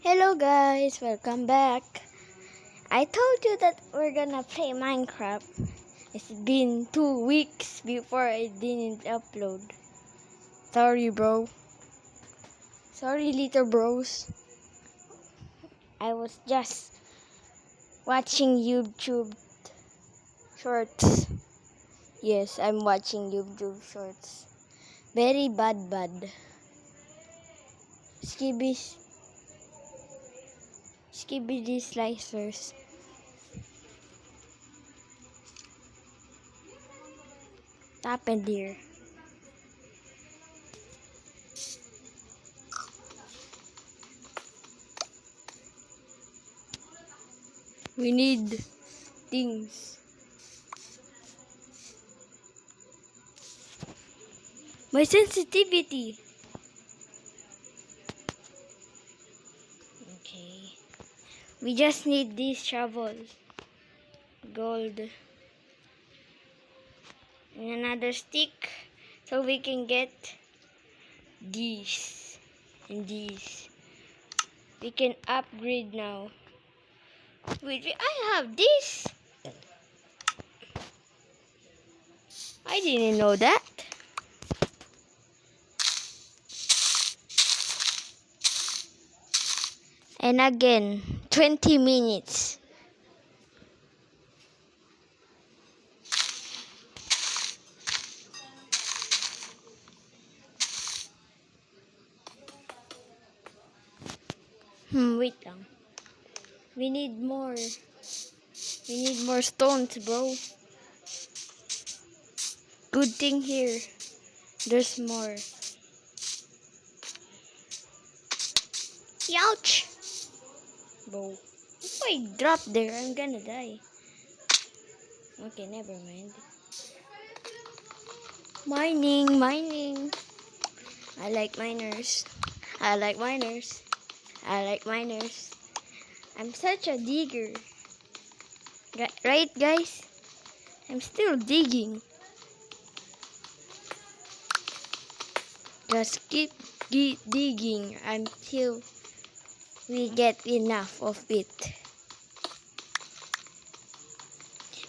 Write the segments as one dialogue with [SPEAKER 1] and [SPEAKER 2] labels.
[SPEAKER 1] Hello guys, welcome back. I told you that we're gonna play Minecraft. It's been 2 weeks before I didn't upload. Sorry bro. Sorry little bros. I was just watching YouTube shorts. Yes, I'm watching YouTube shorts. Very bad. Skibidi slicers. What happened here? We need things. My sensitivity. Okay. We just need this shovel. Gold. And another stick. So we can get these. And these. We can upgrade now. Wait, I have this. I didn't know that. And again, 20 minutes. Wait lang. We need more. We need more stones, bro. Good thing here. There's more. Ouch! Bro. If I drop there, I'm gonna die. Okay, never mind. Mining. I like miners. I'm such a digger. Right, guys? I'm still digging. Just keep digging until we get enough of it.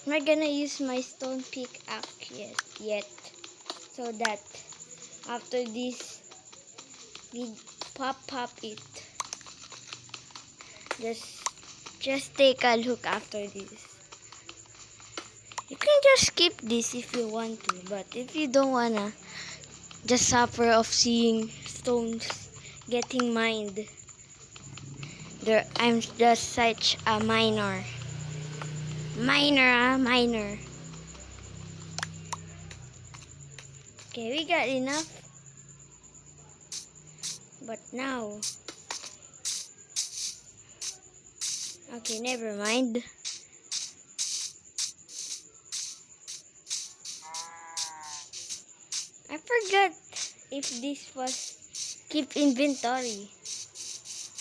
[SPEAKER 1] I'm not gonna use my stone pickaxe yet. So that after this, we pop it. Just take a look after this. You can just skip this if you want to, but if you don't wanna just suffer of seeing stones getting mined, I'm just such a miner. Miner. Okay, we got enough. But now, okay, never mind. I forgot if this was keep inventory.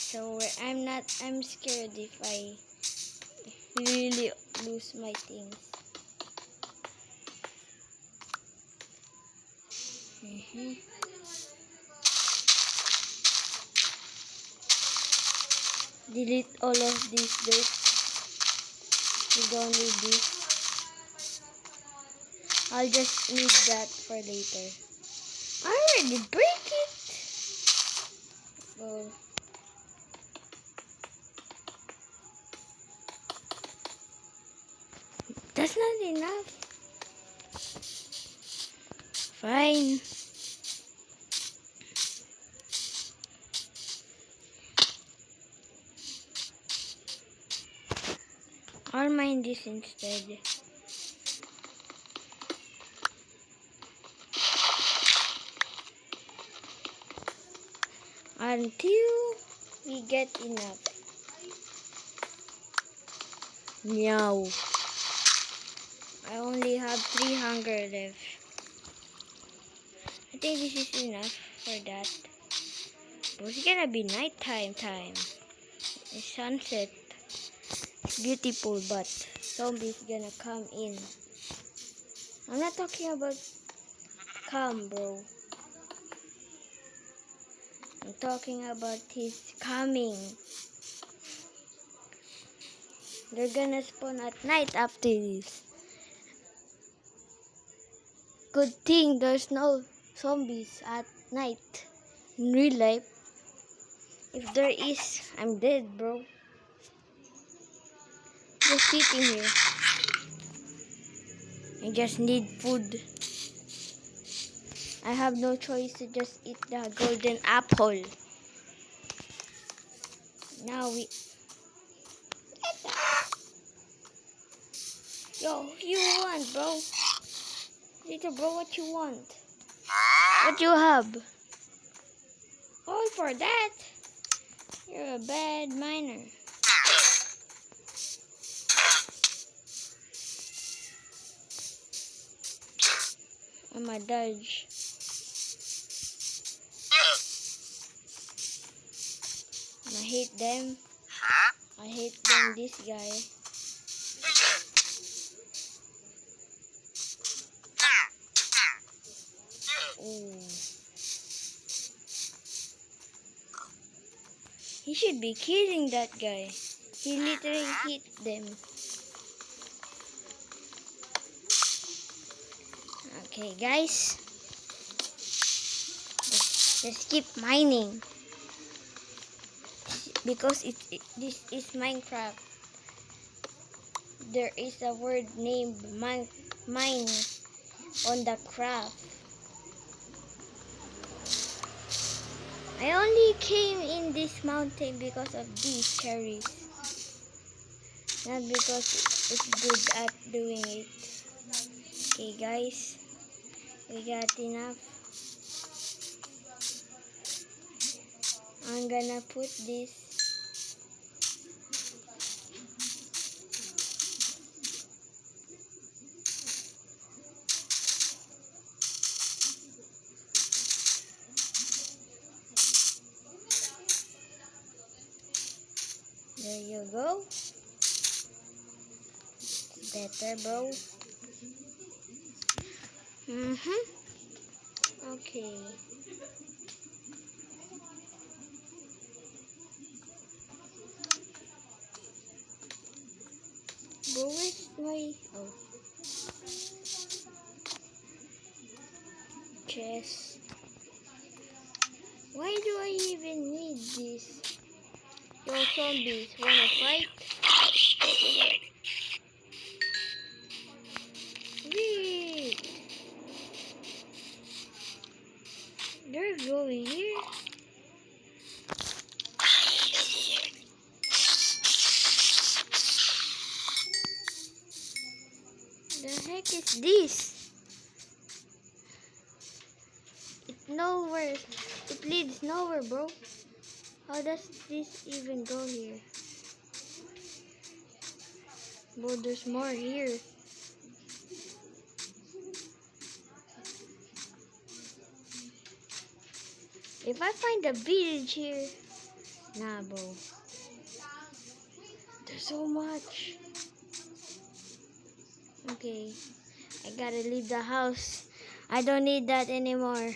[SPEAKER 1] So I'm scared if I really lose my things. Delete all of this dirt. We don't need this. I'll just need that for later. I already break it. Oh. That's not enough. Fine. I'll mine this instead. Until we get enough. Meow. I only have 3 hunger left. I think this is enough for that. But it's gonna be nighttime. It's sunset. It's beautiful, but zombies gonna come in. I'm not talking about come, bro. I'm talking about his coming. They're gonna spawn at night after this. Good thing there's no zombies at night in real life. If there is, I'm dead, bro. Just sitting here. I just need food. I have no choice to just eat the golden apple. Now we... Yo, what you want, bro? Little bro, what you want? What you have? All for that? You're a bad miner. I'm a dodge. I hate them. I hate them, this guy. Ooh. He should be killing that guy. He literally hit them. Okay, guys. Let's keep mining. Because this is Minecraft. There is a word named mine on the craft. I only came in this mountain because of these cherries. Not because it's good at doing it. Okay guys, we got enough. I'm gonna put this. There you go. Better, bro. Okay. Bro, where's my... Oh. Chest. Why do I even need this? Yo, zombies, wanna fight? Wait! They're going here? The heck is this? It leads nowhere, bro. How does this even go here? Bro, there's more here. If I find a village here... Nah, bro. There's so much. Okay. I gotta leave the house. I don't need that anymore.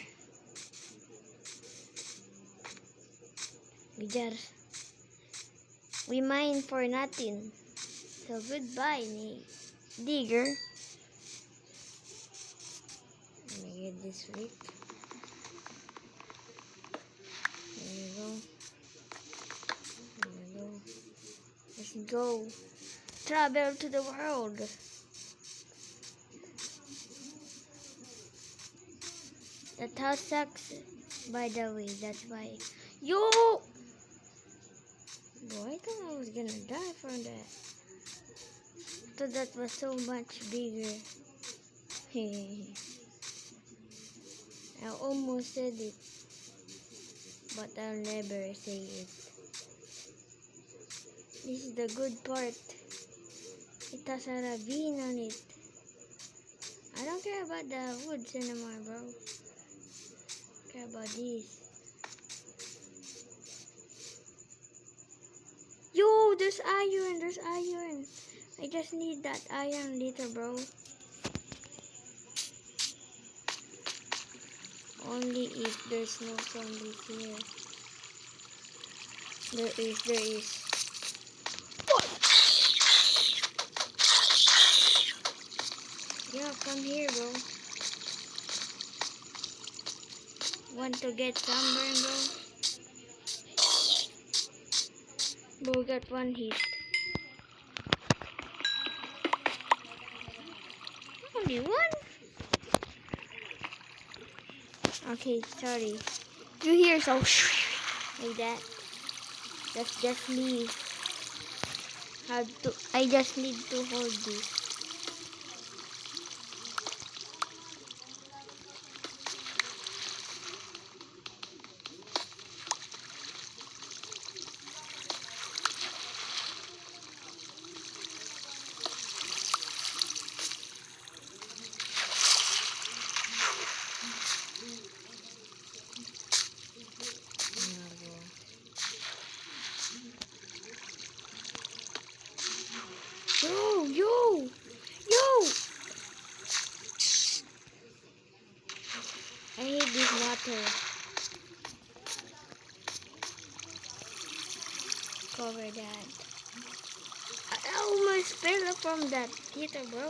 [SPEAKER 1] We mine for nothing. So goodbye, digger. Let me get this rick. There you go. There you go. Let's go. Travel to the world. That house sucks, by the way. That's why. Yo! Boy, I thought I was gonna die from that. I thought that was so much bigger. I almost said it, but I'll never say it. This is the good part. It has a ravine on it. I don't care about the woods anymore, bro. I care about this. Yo, there's iron. I just need that iron later, bro. Only if there's no zombies here. There is. Yeah, come here, bro. Want to get sunburn, bro? Bro got one hit. Only one? Okay, sorry. You hear so like that? That's just me. I just need to hold this. Yo! I hate this water. Cover that. I almost fell from that heater, bro.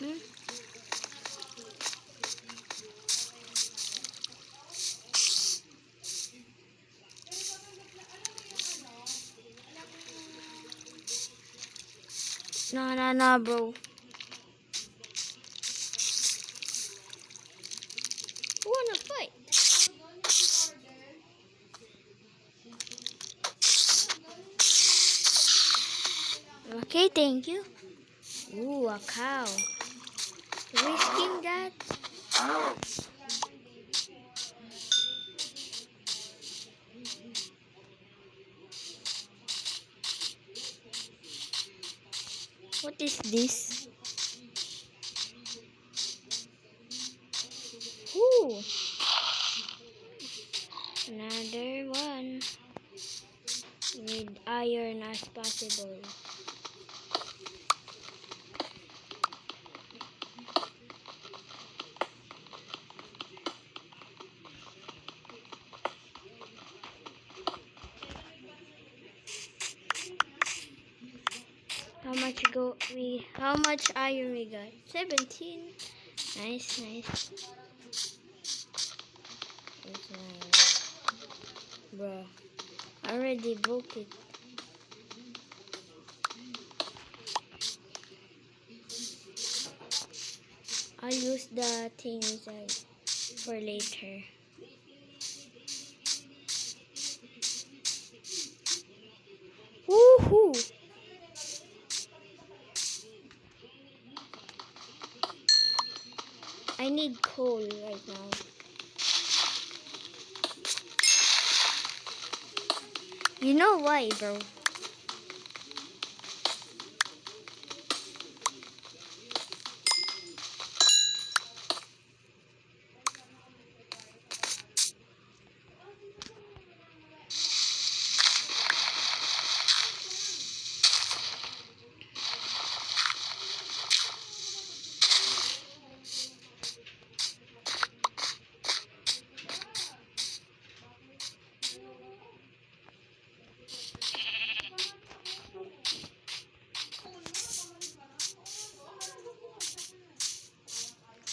[SPEAKER 1] Hmm? No, bro. Who wanna fight? Okay, thank you. Ooh, a cow. Risking that? What is this? Ooh, another one. Need iron as possible. How much iron we got? 17. Nice. That's nice. Bruh, I already broke it. I'll use the thing inside for later. Woohoo! I need coal right now. You know why, bro?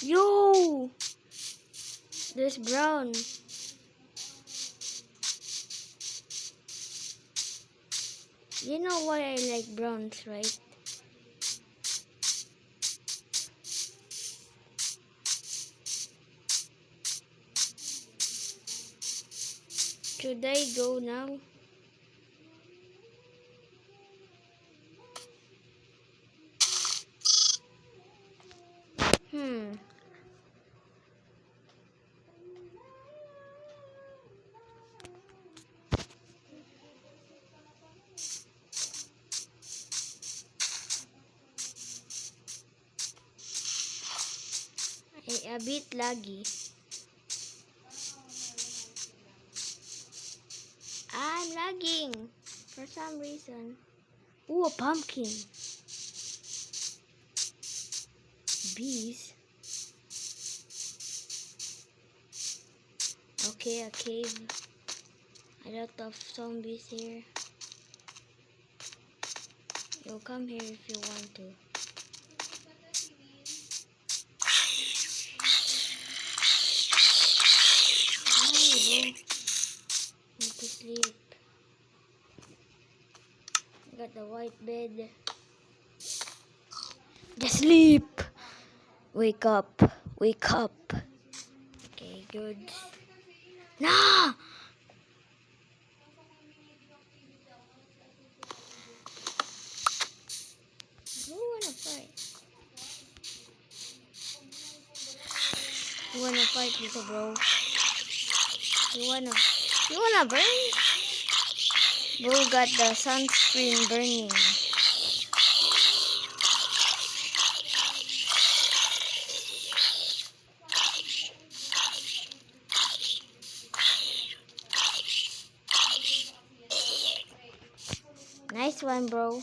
[SPEAKER 1] Yo! There's brown. You know why I like browns, right? Should I go now? Hmm. A bit laggy. I'm lagging for some reason. Ooh, a pumpkin. Bees. Okay, a cave. A lot of zombies here. You'll come here if you want to. Need to sleep. Got the white bed. Just sleep. Wake up. Wake up. Okay, good. No! Who wanna fight? You wanna fight, little bro? You wanna burn? Bro got the sunscreen burning. Nice one, bro.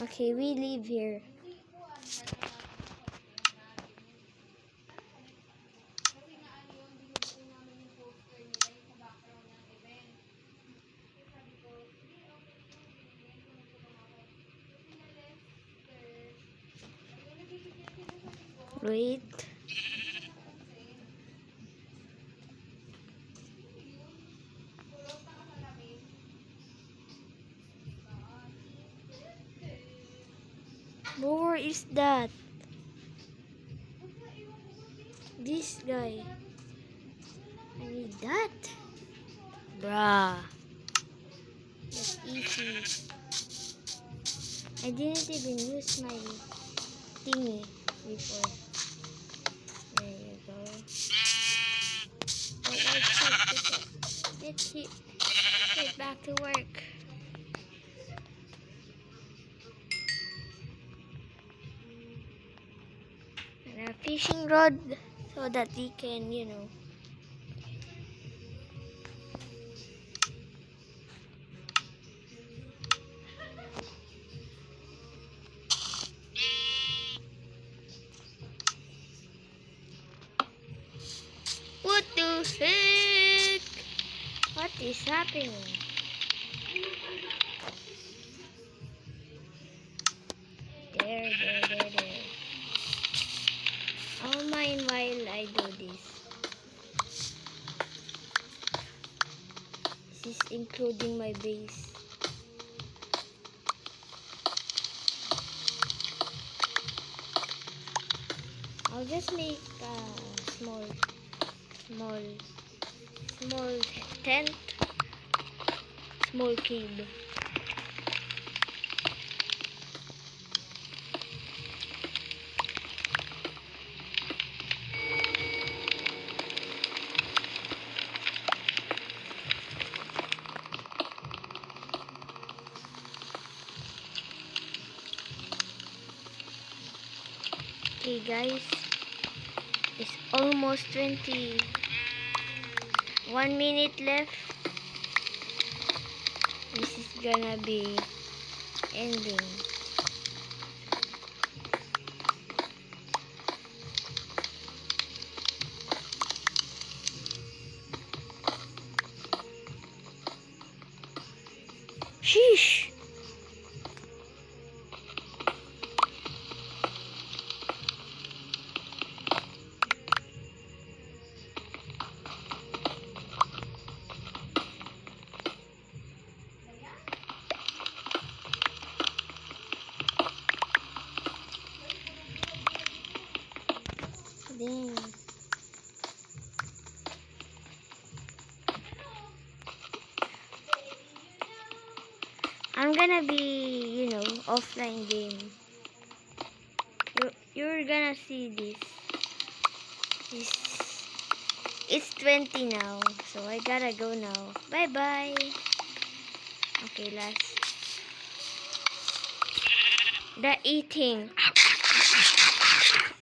[SPEAKER 1] Okay, we leave here. Wait. Where is that? This guy. I need that. Bruh. That's easy. I didn't even use my thingy before. There you go. Oh, let's get back to work. And a fishing rod so that we can, What the heck? What is happening? There. I'll mine while I do this. This is including my base. I'll just make a small tent, small cave. Okay guys, it's almost 21 minute left. This is gonna be ending. Sheesh! Dang. I'm gonna be, offline game. You're gonna see this. It's 20 now, so I gotta go now. Bye-bye. Okay, last. The eating.